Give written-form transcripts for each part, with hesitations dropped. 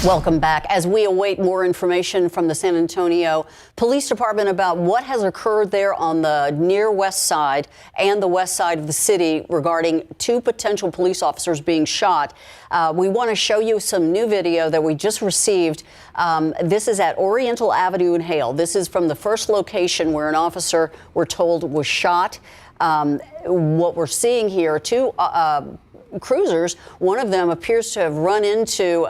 Welcome back. As we await more information from the San Antonio Police Department about what has occurred there on the near west side and the west side of the city regarding two potential police officers being shot, we want to show you some new video that we just received. This is at Oriental Avenue in Hale. This is from the first location where an officer, we're told, was shot. What we're seeing here, two cruisers, one of them appears to have run into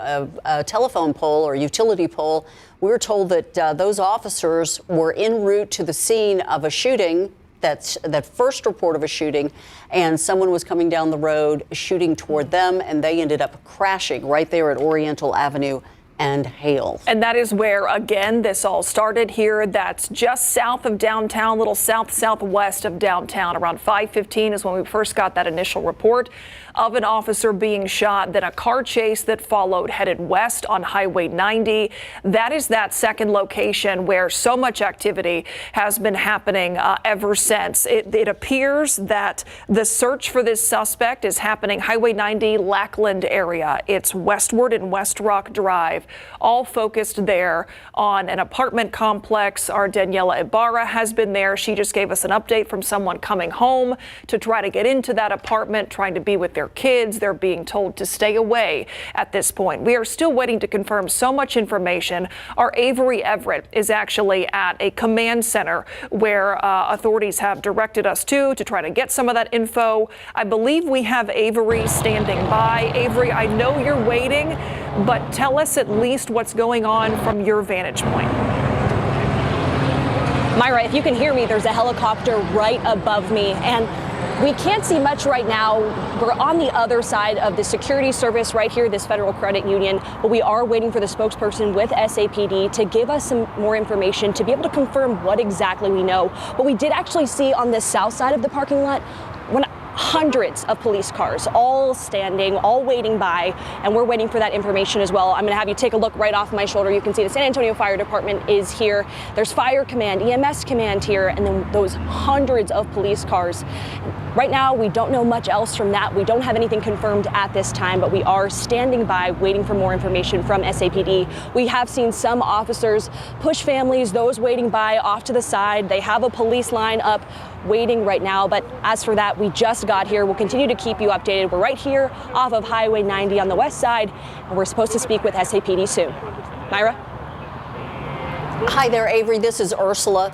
a telephone pole or utility pole. We're told that those officers were en route to the scene of a shooting, that first report of a shooting, and someone was coming down the road shooting toward them, and they ended up crashing right there at Oriental Avenue and Hale. And that is where, again, this all started here. That's just south of downtown, little southwest of downtown. Around 5:15 is when we first got that initial report of an officer being shot. Then a car chase that followed headed west on Highway 90. That is that second location where so much activity has been happening ever since. It appears that the search for this suspect is happening Highway 90, Lackland area. It's westward and West Rock Drive, all focused there on an apartment complex. Our Daniela Ibarra has been there. She just gave us an update from someone coming home to try to get into that apartment, trying to be with their kids. They're being told to stay away at this point. We are still waiting to confirm so much information. Our Avery Everett is actually at a command center where authorities have directed us to try to get some of that info. I believe we have Avery standing by. Avery, I know you're waiting, but tell us at least what's going on from your vantage point. Myra, if you can hear me, there's a helicopter right above me, and we can't see much right now. We're on the other side of the security service right here, this Federal Credit Union, but we are waiting for the spokesperson with SAPD to give us some more information to be able to confirm what exactly we know. But we did actually see on the south side of the parking lot hundreds of police cars, all standing, all waiting by, and we're waiting for that information as well. I'm going to have you take a look right off my shoulder. You can see the San Antonio Fire Department is here. There's Fire Command, EMS Command here, and then those hundreds of police cars. Right now, we don't know much else from that. We don't have anything confirmed at this time, but we are standing by waiting for more information from SAPD. We have seen some officers push families, those waiting by, off to the side. They have a police line up waiting right now, but as for that, we just got here. We'll continue to keep you updated. We're right here off of Highway 90 on the west side, and we're supposed to speak with SAPD soon. Myra? Hi there, Avery. This is Ursula.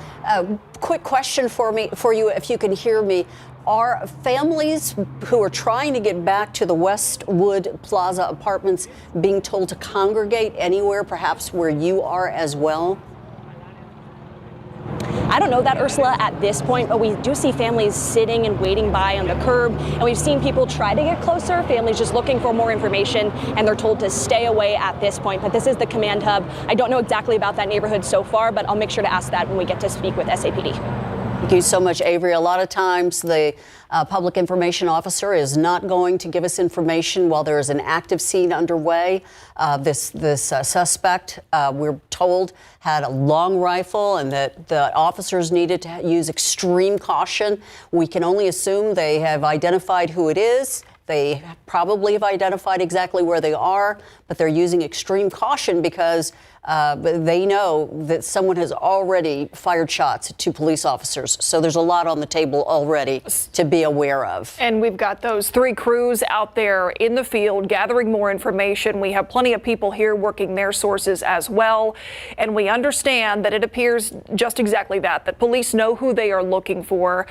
Quick question for you, if you can hear me. Are families who are trying to get back to the Westwood Plaza apartments being told to congregate anywhere, perhaps where you are as well? I don't know that, Ursula, at this point, but we do see families sitting and waiting by on the curb, and we've seen people try to get closer, families just looking for more information, and they're told to stay away at this point. But this is the command hub. I don't know exactly about that neighborhood so far, but I'll make sure to ask that when we get to speak with SAPD. Thank you so much, Avery. A lot of times the public information officer is not going to give us information while there is an active scene underway. This suspect, we're told, had a long rifle and that the officers needed to use extreme caution. We can only assume they have identified who it is. They probably have identified exactly where they are, but they're using extreme caution because they know that someone has already fired shots at two police officers. So there's a lot on the table already to be aware of. And we've got those three crews out there in the field gathering more information. We have plenty of people here working their sources as well. And we understand that it appears just exactly that police know who they are looking for.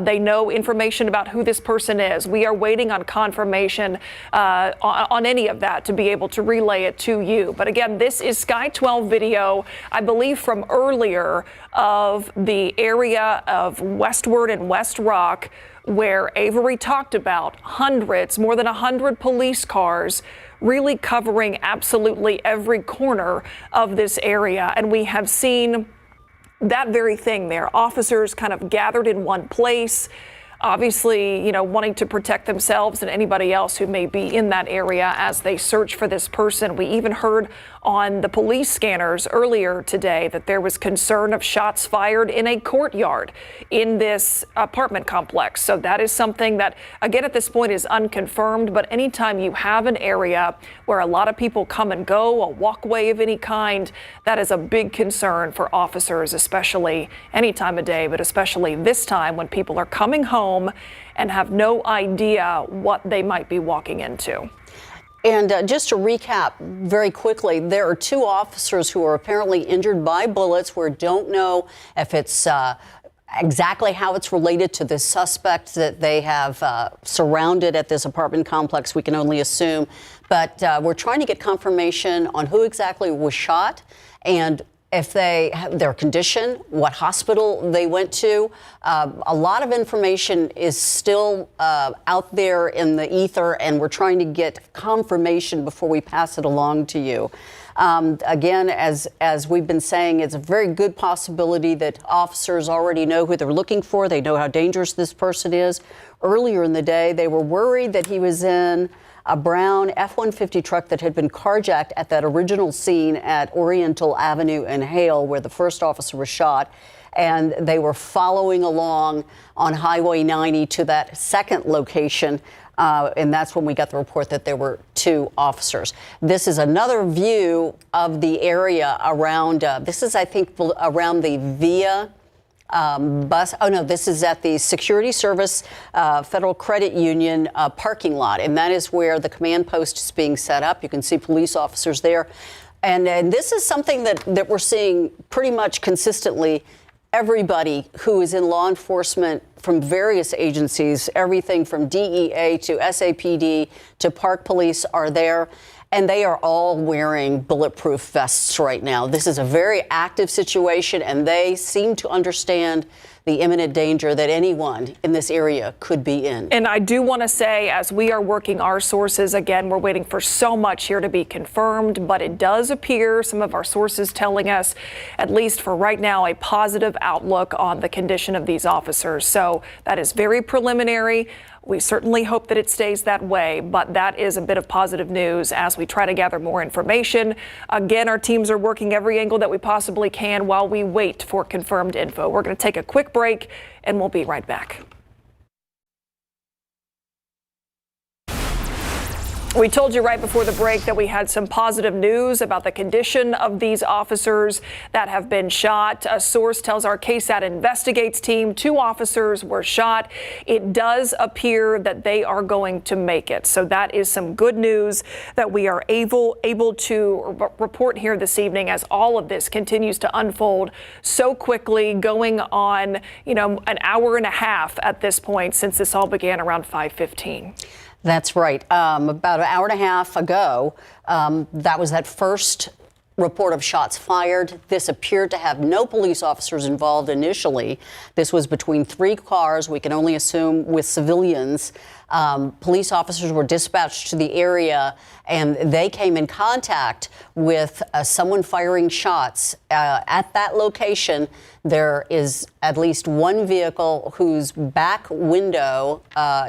They know information about who this person is. We are waiting on confirmation on any of that to be able to relay it to you. But again, this is KSAT12 video, I believe from earlier, of the area of Westward and West Rock, where Avery talked about hundreds, more than 100 police cars really covering absolutely every corner of this area. And we have seen that very thing there. Officers kind of gathered in one place, obviously, wanting to protect themselves and anybody else who may be in that area as they search for this person. We even heard on the police scanners earlier today that there was concern of shots fired in a courtyard in this apartment complex. So that is something that, again, at this point is unconfirmed. But anytime you have an area where a lot of people come and go, a walkway of any kind, that is a big concern for officers, especially any time of day, but especially this time when people are coming home and have no idea what they might be walking into. And just to recap very quickly, there are 2 officers who are apparently injured by bullets. We don't know if it's exactly how it's related to the suspect that they have surrounded at this apartment complex. We can only assume. But we're trying to get confirmation on who exactly was shot and if their condition, what hospital they went to. A lot of information is still out there in the ether, and we're trying to get confirmation before we pass it along to you. Again, as we've been saying, it's a very good possibility that officers already know who they're looking for. They know how dangerous this person is. Earlier in the day, they were worried that he was in a brown F-150 truck that had been carjacked at that original scene at Oriental Avenue and Hale, where the first officer was shot. And they were following along on Highway 90 to that second location. And that's when we got the report that there were 2 officers. This is another view of the area around, this is, I think, around the Via bus. Oh, no, this is at the Security Service Federal Credit Union parking lot. And that is where the command post is being set up. You can see police officers there. And this is something that we're seeing pretty much consistently. Everybody who is in law enforcement from various agencies, everything from DEA to SAPD to Park Police, are there. And they are all wearing bulletproof vests right now. This is a very active situation, and they seem to understand the imminent danger that anyone in this area could be in. And I do want to say, as we are working our sources, again, we're waiting for so much here to be confirmed, but it does appear, some of our sources telling us, at least for right now, a positive outlook on the condition of these officers. So that is very preliminary. We certainly hope that it stays that way, but that is a bit of positive news as we try to gather more information. Again, our teams are working every angle that we possibly can while we wait for confirmed info. We're going to take a quick break, and we'll be right back. We told you right before the break that we had some positive news about the condition of these officers that have been shot. A source tells our KSAT Investigates team 2 officers were shot. It does appear that they are going to make it. So that is some good news that we are able to report here this evening as all of this continues to unfold so quickly, going on, an hour and a half at this point since this all began around 5:15. That's right. About an hour and a half ago, that was that first report of shots fired. This appeared to have no police officers involved initially. This was between 3 cars, we can only assume with civilians. Police officers were dispatched to the area, and they came in contact with someone firing shots. At that location, there is at least 1 vehicle whose back window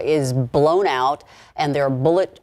is blown out, and there are bullet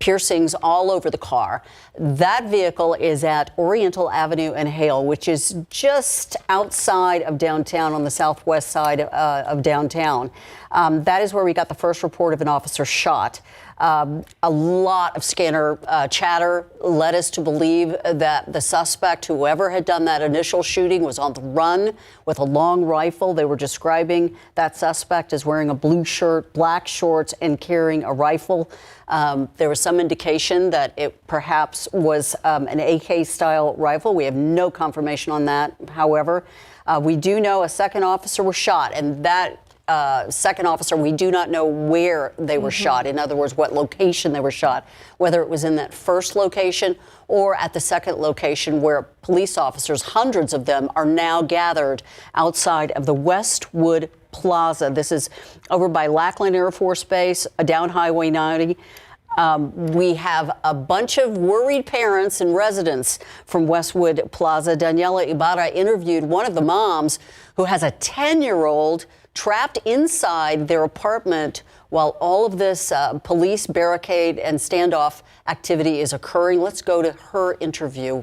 piercings all over the car. That vehicle is at Oriental Avenue and Hale, which is just outside of downtown on the southwest side of downtown. That is where we got the first report of an officer shot. A lot of scanner chatter led us to believe that the suspect, whoever had done that initial shooting, was on the run with a long rifle. They were describing that suspect as wearing a blue shirt, black shorts, and carrying a rifle. There was some indication that it perhaps was an AK-style rifle. We have no confirmation on that. However, we do know a second officer was shot, and that second officer, we do not know where they were shot. In other words, what location they were shot, whether it was in that first location or at the second location where police officers, hundreds of them, are now gathered outside of the Westwood Plaza. This is over by Lackland Air Force Base, down Highway 90. We have a bunch of worried parents and residents from Westwood Plaza. Daniela Ibarra interviewed one of the moms who has a 10-year-old trapped inside their apartment while all of this police barricade and standoff activity is occurring. Let's go to her interview.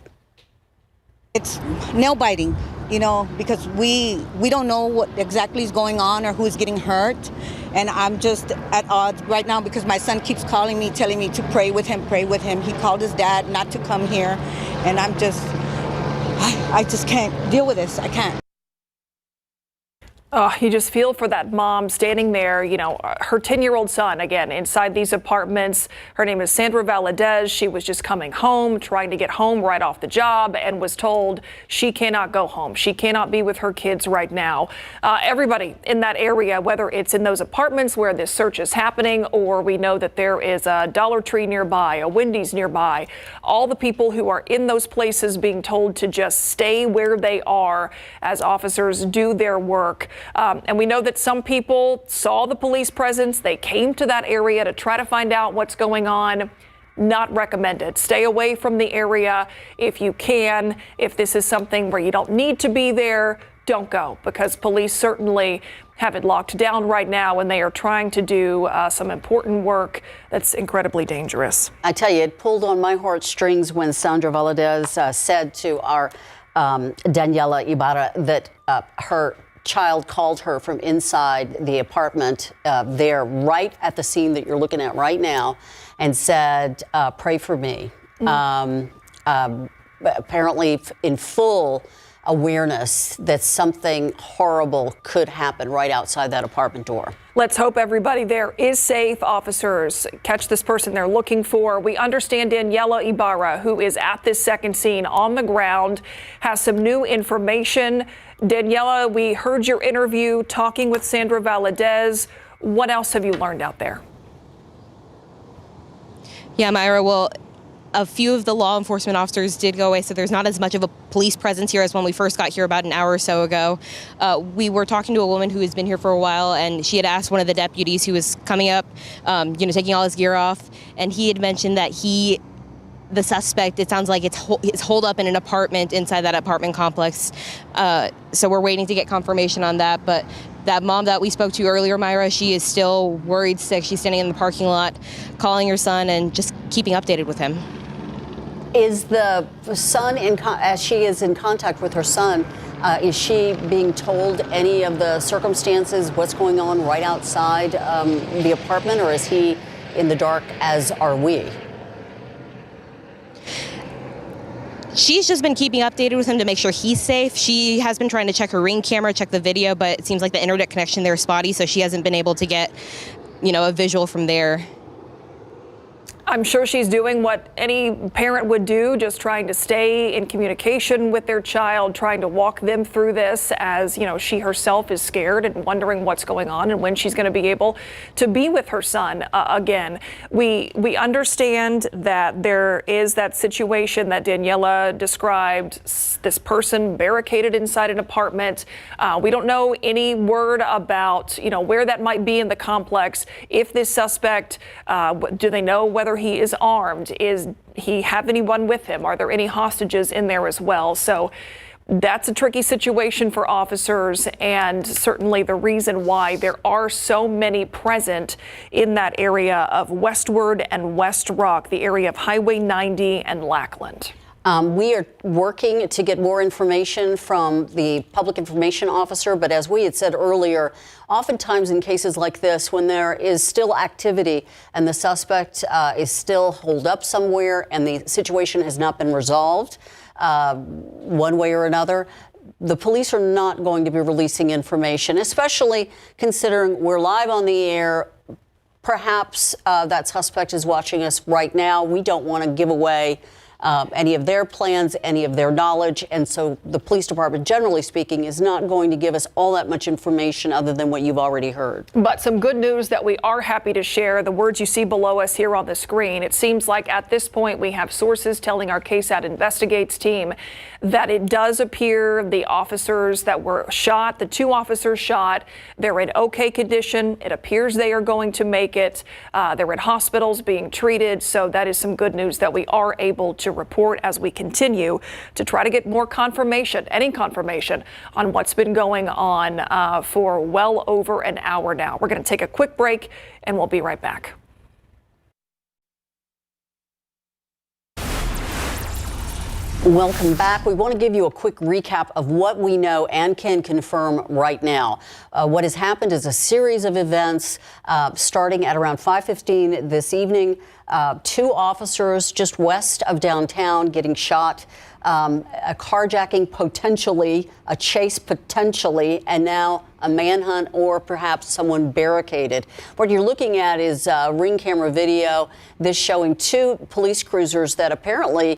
It's nail biting, because we don't know what exactly is going on or who's getting hurt. And I'm just at odds right now because my son keeps calling me, telling me to pray with him. He called his dad not to come here. And I just can't deal with this. I can't. Oh, you just feel for that mom standing there, her 10-year-old son, again, inside these apartments. Her name is Sandra Valadez. She was just coming home, trying to get home right off the job, and was told she cannot go home. She cannot be with her kids right now. Everybody in that area, whether it's in those apartments where this search is happening, or we know that there is a Dollar Tree nearby, a Wendy's nearby, all the people who are in those places being told to just stay where they are as officers do their work. And we know that some people saw the police presence. They came to that area to try to find out what's going on. Not recommended. Stay away from the area if you can. If this is something where you don't need to be there, don't go, because police certainly have it locked down right now, and they are trying to do some important work that's incredibly dangerous. I tell you, it pulled on my heartstrings when Sandra Valadez said to our Daniela Ibarra that her child called her from inside the apartment there right at the scene that you're looking at right now and said, pray for me. Apparently in full awareness that something horrible could happen right outside that apartment door. Let's hope everybody there is safe. Officers catch this person they're looking for. We understand Daniela Ibarra, who is at this second scene on the ground, has some new information. Daniela, we heard your interview talking with Sandra Valadez. What else have you learned out there? Yeah, Myra, well, a few of the law enforcement officers did go away, so there's not as much of a police presence here as when we first got here about an hour or so ago. We were talking to a woman who has been here for a while, and she had asked one of the deputies who was coming up, taking all his gear off, and he had mentioned that the suspect, it sounds like it's holed up in an apartment inside that apartment complex. So we're waiting to get confirmation on that. But that mom that we spoke to earlier, Myra, she is still worried sick. She's standing in the parking lot, calling her son and just keeping updated with him. Is the son, as she is in contact with her son, is she being told any of the circumstances, what's going on right outside the apartment, or is he in the dark, as are we? She's just been keeping updated with him to make sure he's safe. She has been trying to check her Ring camera, check the video, but it seems like the internet connection there is spotty, so she hasn't been able to get, a visual from there. I'm sure she's doing what any parent would do, just trying to stay in communication with their child, trying to walk them through this as, she herself is scared and wondering what's going on and when she's going to be able to be with her son again. We understand that there is that situation that Daniela described, this person barricaded inside an apartment. We don't know any word about, where that might be in the complex. If this suspect, do they know whether he is armed? Is he have anyone with him? Are there any hostages in there as well? So that's a tricky situation for officers, and certainly the reason why there are so many present in that area of Westward and West Rock, the area of Highway 90 and Lackland. We are working to get more information from the public information officer, but as we had said earlier, oftentimes in cases like this, when there is still activity and the suspect is still holed up somewhere and the situation has not been resolved one way or another, the police are not going to be releasing information, especially considering we're live on the air. Perhaps that suspect is watching us right now. We don't want to give away any of their plans, any of their knowledge. And so the police department, generally speaking, is not going to give us all that much information other than what you've already heard. But some good news that we are happy to share, the words you see below us here on the screen. It seems like at this point we have sources telling our KSAT Investigates team that it does appear the officers that were shot, the two officers shot, they're in okay condition. It appears they are going to make it. They're at hospitals being treated. So that is some good news that we are able to to report as we continue to try to get more confirmation, any confirmation on what's been going on for well over an hour now. We're going to take a quick break and we'll be right back. Welcome back. We want to give you a quick recap of what we know and can confirm right now. What has happened is a series of events starting at around 5:15 this evening. 2 officers just west of downtown getting shot, a carjacking potentially, a chase potentially, and now a manhunt or perhaps someone barricaded. What you're looking at is ring camera video, this showing 2 police cruisers that apparently